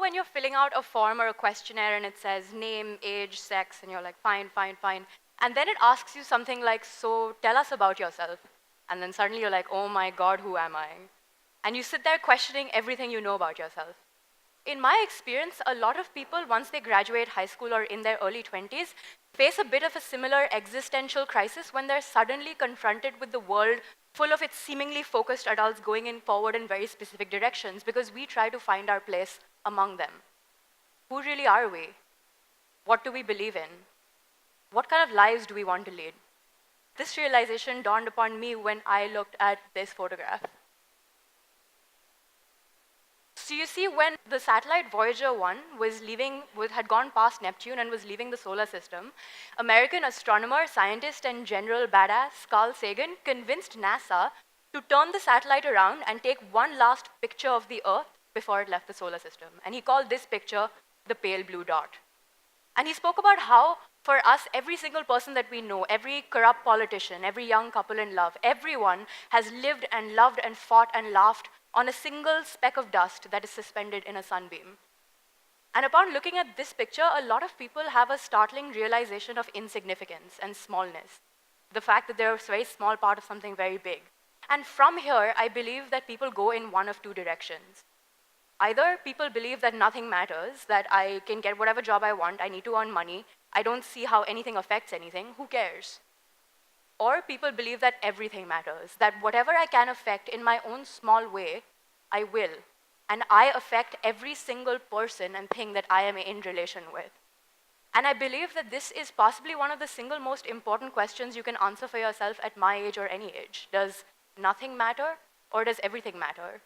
when you're filling out a form or a questionnaire and it says name, age, sex, and you're like, fine, fine, fine. And then it asks you something like, so tell us about yourself. And then suddenly you're like, oh my God, who am I? And you sit there questioning everything you know about yourself. In my experience, a lot of people, once they graduate high school or in their early 20s, face a bit of a similar existential crisis when they're suddenly confronted with the world full of its seemingly focused adults going in forward in very specific directions because we try to find our place among them. Who really are we? What do we believe in? What kind of lives do we want to lead? This realization dawned upon me when I looked at this photograph. So you see, when the satellite Voyager 1 had gone past Neptune and was leaving the solar system, American astronomer, scientist, and general badass Carl Sagan convinced NASA to turn the satellite around and take one last picture of the Earth before it left the solar system. And he called this picture the pale blue dot. And he spoke about how, for us, every single person that we know, every corrupt politician, every young couple in love, everyone has lived and loved and fought and laughed on a single speck of dust that is suspended in a sunbeam. And upon looking at this picture, a lot of people have a startling realization of insignificance and smallness. The fact that they're a very small part of something very big. And from here, I believe that people go in one of two directions. Either people believe that nothing matters, that I can get whatever job I want, I need to earn money, I don't see how anything affects anything, who cares? Or people believe that everything matters, that whatever I can affect in my own small way, I will. And I affect every single person and thing that I am in relation with. And I believe that this is possibly one of the single most important questions you can answer for yourself at my age or any age. Does nothing matter, or does everything matter?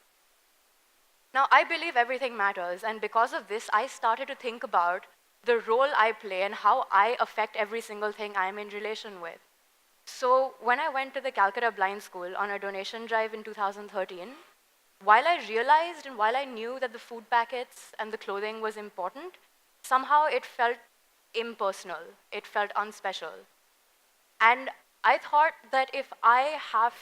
Now, I believe everything matters, and because of this, I started to think about the role I play and how I affect every single thing I'm in relation with. So when I went to the Calcutta Blind School on a donation drive in 2013, while I realized and while I knew that the food packets and the clothing was important, somehow it felt impersonal. It felt unspecial. And I thought that if I have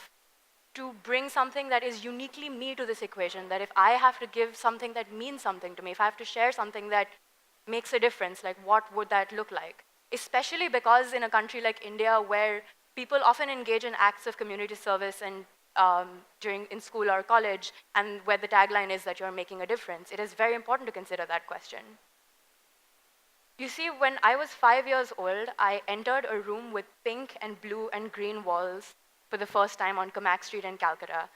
to bring something that is uniquely me to this equation, that if I have to give something that means something to me, if I have to share something that makes a difference, like what would that look like? Especially because in a country like India, where people often engage in acts of community service and in school or college, and where the tagline is that you're making a difference, it is very important to consider that question. You see, when I was 5 years old, I entered a room with pink and blue and green walls for the first time on Kamak Street in Calcutta.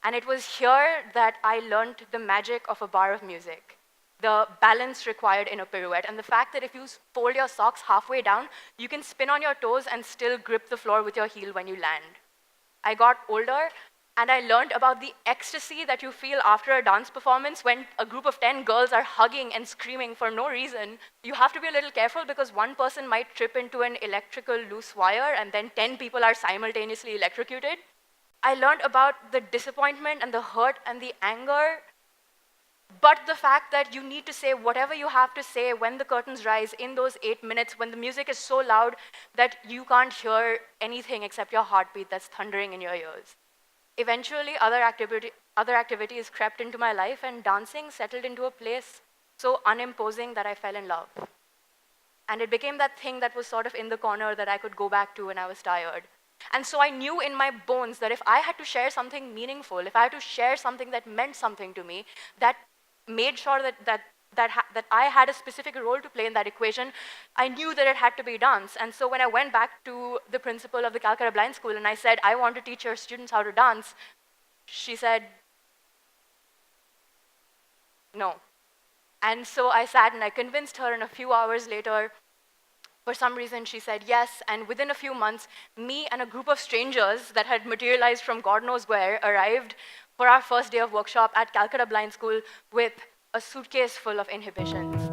And it was here that I learned the magic of a bar of music, the balance required in a pirouette, and the fact that if you fold your socks halfway down, you can spin on your toes and still grip the floor with your heel when you land. I got older, and I learned about the ecstasy that you feel after a dance performance when a group of 10 girls are hugging and screaming for no reason. You have to be a little careful because one person might trip into an electrical loose wire and then 10 people are simultaneously electrocuted. I learned about the disappointment and the hurt and the anger, but the fact that you need to say whatever you have to say when the curtains rise in those 8 minutes, when the music is so loud that you can't hear anything except your heartbeat that's thundering in your ears. Eventually, other activities crept into my life, and dancing settled into a place so unimposing that I fell in love. And it became that thing that was sort of in the corner that I could go back to when I was tired. And so I knew in my bones that if I had to share something meaningful, if I had to share something that meant something to me, that made sure that I had a specific role to play in that equation, I knew that it had to be dance. And so when I went back to the principal of the Calcutta Blind School and I said, I want to teach your students how to dance, she said, no. And so I sat and I convinced her, and a few hours later, for some reason, she said yes, and within a few months, me and a group of strangers that had materialized from God knows where arrived for our first day of workshop at Calcutta Blind School with a suitcase full of inhibitions.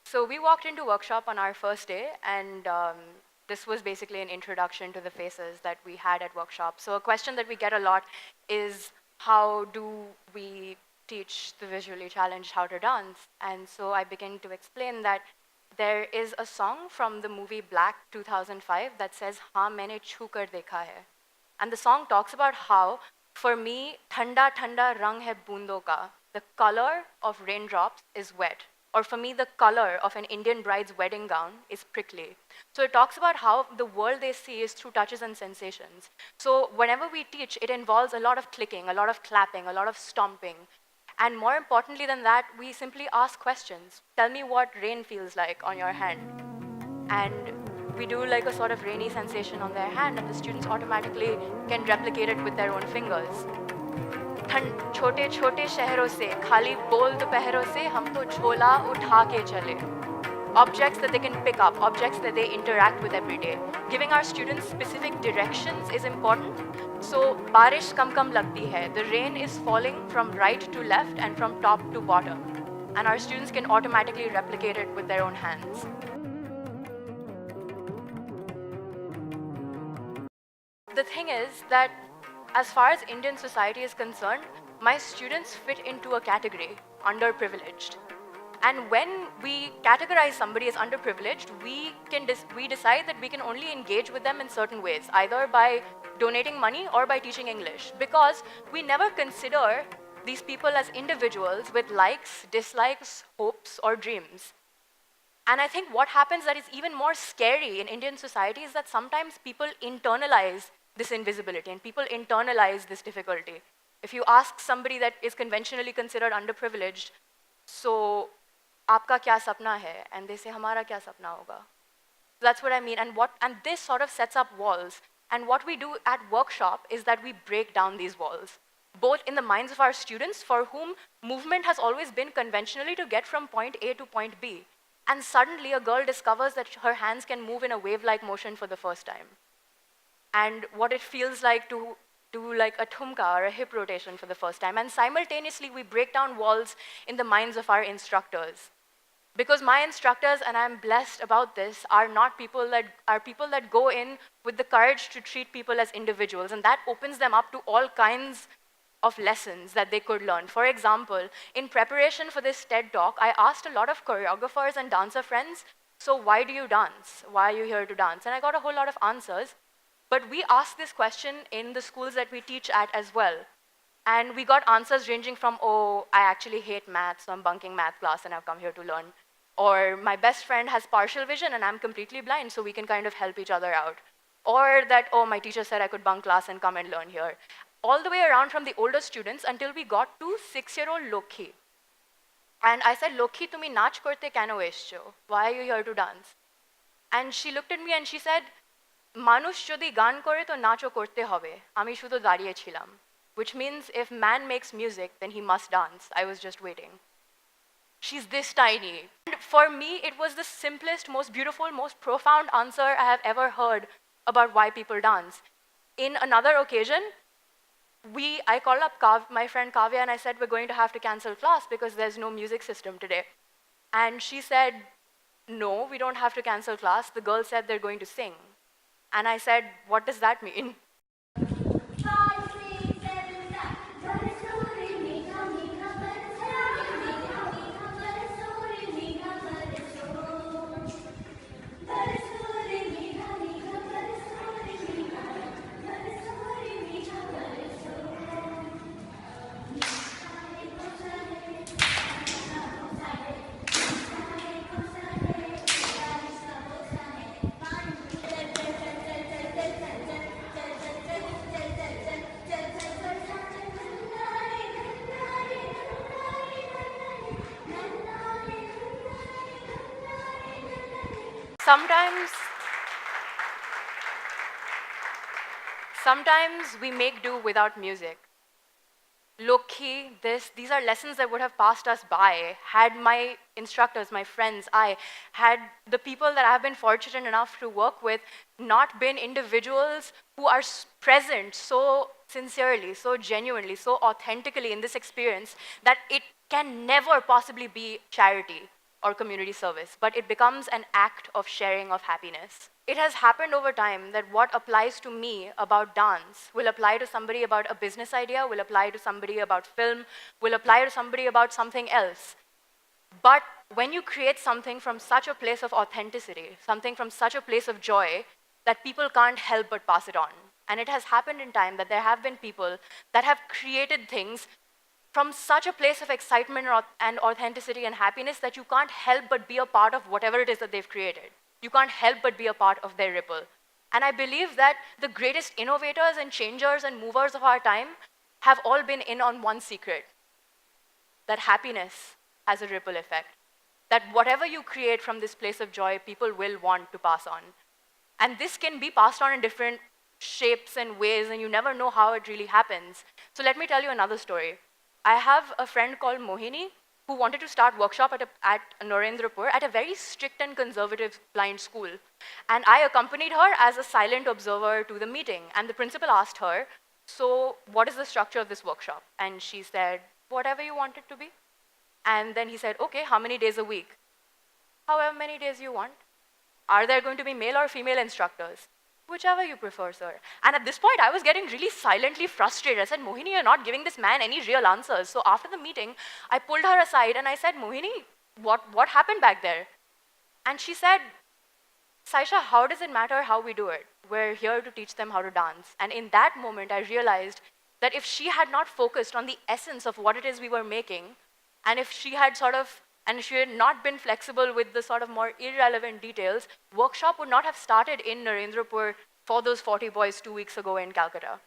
So we walked into workshop on our first day, and this was basically an introduction to the faces that we had at workshop. So a question that we get a lot is, how do we teach the visually challenged how to dance? And so I began to explain that there is a song from the movie Black 2005 that says, "Haan maine chhu kar dekha hai." And the song talks about how, for me, thanda thanda rang hai boondon ka, the color of raindrops is wet. Or for me, the color of an Indian bride's wedding gown is prickly. So it talks about how the world they see is through touches and sensations. So whenever we teach, it involves a lot of clicking, a lot of clapping, a lot of stomping. And more importantly than that, we simply ask questions. Tell me what rain feels like on your hand. And we do like a sort of rainy sensation on their hand, and the students automatically can replicate it with their own fingers. छोटे छोटे शहरों से खाली बोल दोपहरों से हम तो झोला उठा के चले. Objects that they can pick up, objects that they interact with every day. Giving our students specific directions is important. So बारिश कम कम लगती है. The rain is falling from right to left and from top to bottom. And our students can automatically replicate it with their own hands. The thing is that as far as Indian society is concerned, my students fit into a category, underprivileged. And when we categorize somebody as underprivileged, we decide that we can only engage with them in certain ways, either by donating money or by teaching English, because we never consider these people as individuals with likes, dislikes, hopes, or dreams. And I think what happens that is even more scary in Indian society is that sometimes people internalize this invisibility and people internalize this difficulty. If you ask somebody that is conventionally considered underprivileged, so आपका क्या सपना है? And they say, हमारा क्या सपना होगा? That's what I mean. And this sort of sets up walls. And what we do at workshop is that we break down these walls, both in the minds of our students, for whom movement has always been conventionally to get from point A to point B. And suddenly a girl discovers that her hands can move in a wave-like motion for the first time. And what it feels like to do like a thumka or a hip rotation for the first time. And simultaneously, we break down walls in the minds of our instructors. Because my instructors, and I'm blessed about this, are people that go in with the courage to treat people as individuals, and that opens them up to all kinds of lessons that they could learn. For example, in preparation for this TED Talk, I asked a lot of choreographers and dancer friends, so why do you dance? Why are you here to dance? And I got a whole lot of answers. But we asked this question in the schools that we teach at as well. And we got answers ranging from, oh, I actually hate math, so I'm bunking math class and I've come here to learn. Or my best friend has partial vision and I'm completely blind, so we can kind of help each other out. Or that, oh, my teacher said I could bunk class and come and learn here. All the way around from the older students until we got to 6-year-old Lokhi. And I said, Lokhi, tumi nach korte keno escho? Why are you here to dance? And she looked at me and she said, মানুষ যদি গান করে তো নাচও করতে হবে আমি শুধু দাঁড়িয়ে ছিলাম, which means if man makes music then he must dance. I was just waiting. She's this tiny. And for me it was the simplest, most beautiful, most profound answer I have ever heard about why people dance. In another occasion, I called up my friend Kavya and I said, we're going to have to cancel class because there's no music system today. And she said, no, we don't have to cancel class. The girls said they're going to sing. And I said, what does that mean? Sometimes we make do without music. Lokhi, these are lessons that would have passed us by had my instructors, my friends, had the people that I've been fortunate enough to work with not been individuals who are present so sincerely, so genuinely, so authentically in this experience that it can never possibly be charity. or community service, but it becomes an act of sharing of happiness. It has happened over time that what applies to me about dance will apply to somebody about a business idea, will apply to somebody about film, will apply to somebody about something else. But when you create something from such a place of authenticity, something from such a place of joy, that people can't help but pass it on. And it has happened in time that there have been people that have created things from such a place of excitement and authenticity and happiness that you can't help but be a part of whatever it is that they've created. You can't help but be a part of their ripple. And I believe that the greatest innovators and changers and movers of our time have all been in on one secret, that happiness has a ripple effect. That whatever you create from this place of joy, people will want to pass on. And this can be passed on in different shapes and ways, and you never know how it really happens. So let me tell you another story. I have a friend called Mohini who wanted to start workshop at Narendrapur at a very strict and conservative blind school. And I accompanied her as a silent observer to the meeting. And the principal asked her, so what is the structure of this workshop? And she said, whatever you want it to be. And then he said, okay, how many days a week? However many days you want. Are there going to be male or female instructors? Whichever you prefer, sir. And at this point, I was getting really silently frustrated. I said, Mohini, you're not giving this man any real answers. So after the meeting, I pulled her aside and I said, Mohini, what happened back there? And she said, Saisha, how does it matter how we do it? We're here to teach them how to dance. And in that moment, I realized that if she had not focused on the essence of what it is we were making, and if she had not been flexible with the sort of more irrelevant details, workshop would not have started in Narendrapur for those 40 boys 2 weeks ago in Calcutta.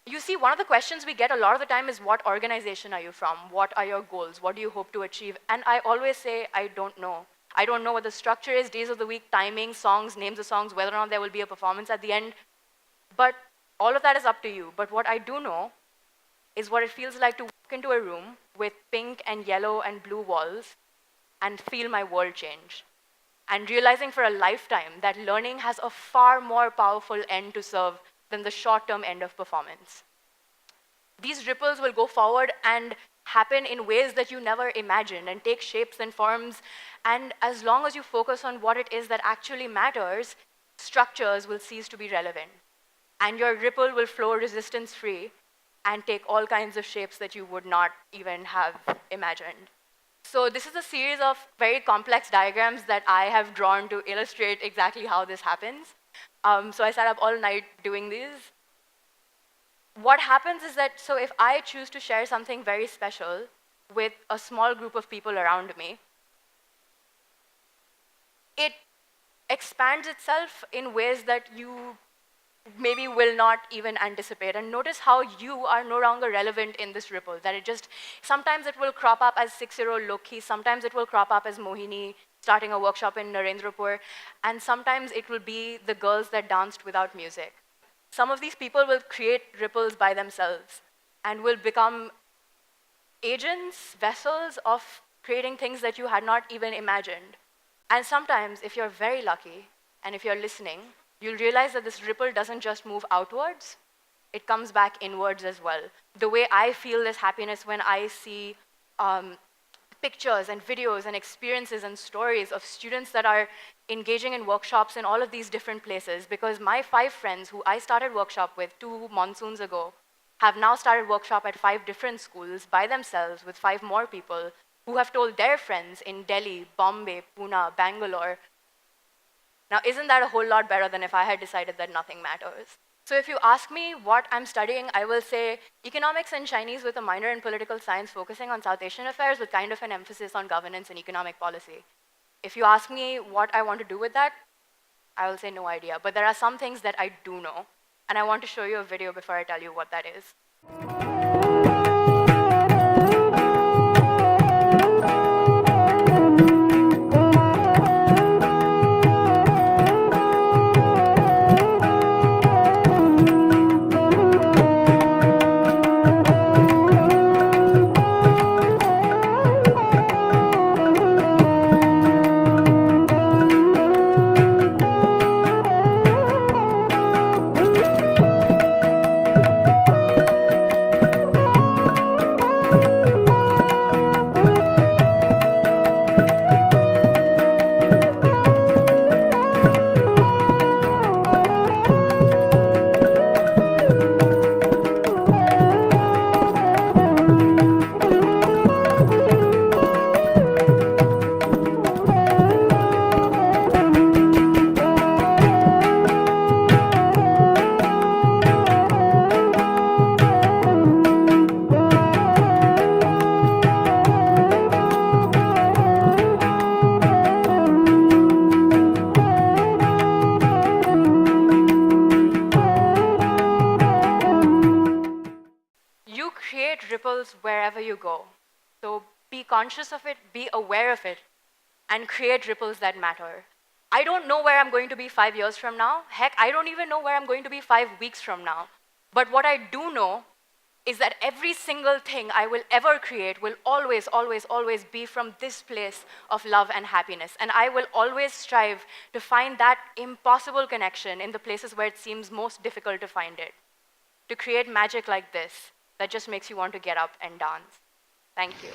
You see, one of the questions we get a lot of the time is, what organization are you from? What are your goals? What do you hope to achieve? And I always say, I don't know. I don't know what the structure is, days of the week, timing, songs, names of songs, whether or not there will be a performance at the end. But all of that is up to you. But what I do know is what it feels like to walk into a room with pink and yellow and blue walls and feel my world change. And realizing for a lifetime that learning has a far more powerful end to serve than the short-term end of performance. These ripples will go forward and happen in ways that you never imagined and take shapes and forms. And as long as you focus on what it is that actually matters, structures will cease to be relevant. And your ripple will flow resistance-free and take all kinds of shapes that you would not even have imagined. So this is a series of very complex diagrams that I have drawn to illustrate exactly how this happens. So I sat up all night doing these. What happens is that, so if I choose to share something very special with a small group of people around me, it expands itself in ways that you maybe will not even anticipate. And notice how you are no longer relevant in this ripple, that sometimes it will crop up as 6-year-old Lokhi, sometimes it will crop up as Mohini starting a workshop in Narendrapur, and sometimes it will be the girls that danced without music. Some of these people will create ripples by themselves and will become agents, vessels of creating things that you had not even imagined. And sometimes, if you're very lucky, and if you're listening, you'll realize that this ripple doesn't just move outwards, it comes back inwards as well. The way I feel this happiness when I see pictures and videos and experiences and stories of students that are engaging in workshops in all of these different places, because my 5 friends who I started workshop with 2 monsoons ago have now started workshop at 5 different schools by themselves with 5 more people who have told their friends in Delhi, Bombay, Pune, Bangalore. Now, isn't that a whole lot better than if I had decided that nothing matters? So if you ask me what I'm studying, I will say economics and Chinese with a minor in political science focusing on South Asian affairs with kind of an emphasis on governance and economic policy. If you ask me what I want to do with that, I will say no idea. But there are some things that I do know, and I want to show you a video before I tell you what that is. ripples wherever you go. So be conscious of it, be aware of it, and create ripples that matter. I don't know where I'm going to be 5 years from now. Heck, I don't even know where I'm going to be 5 weeks from now. But what I do know is that every single thing I will ever create will always, always, always be from this place of love and happiness. And I will always strive to find that impossible connection in the places where it seems most difficult to find it. To create magic like this that just makes you want to get up and dance. Thank you.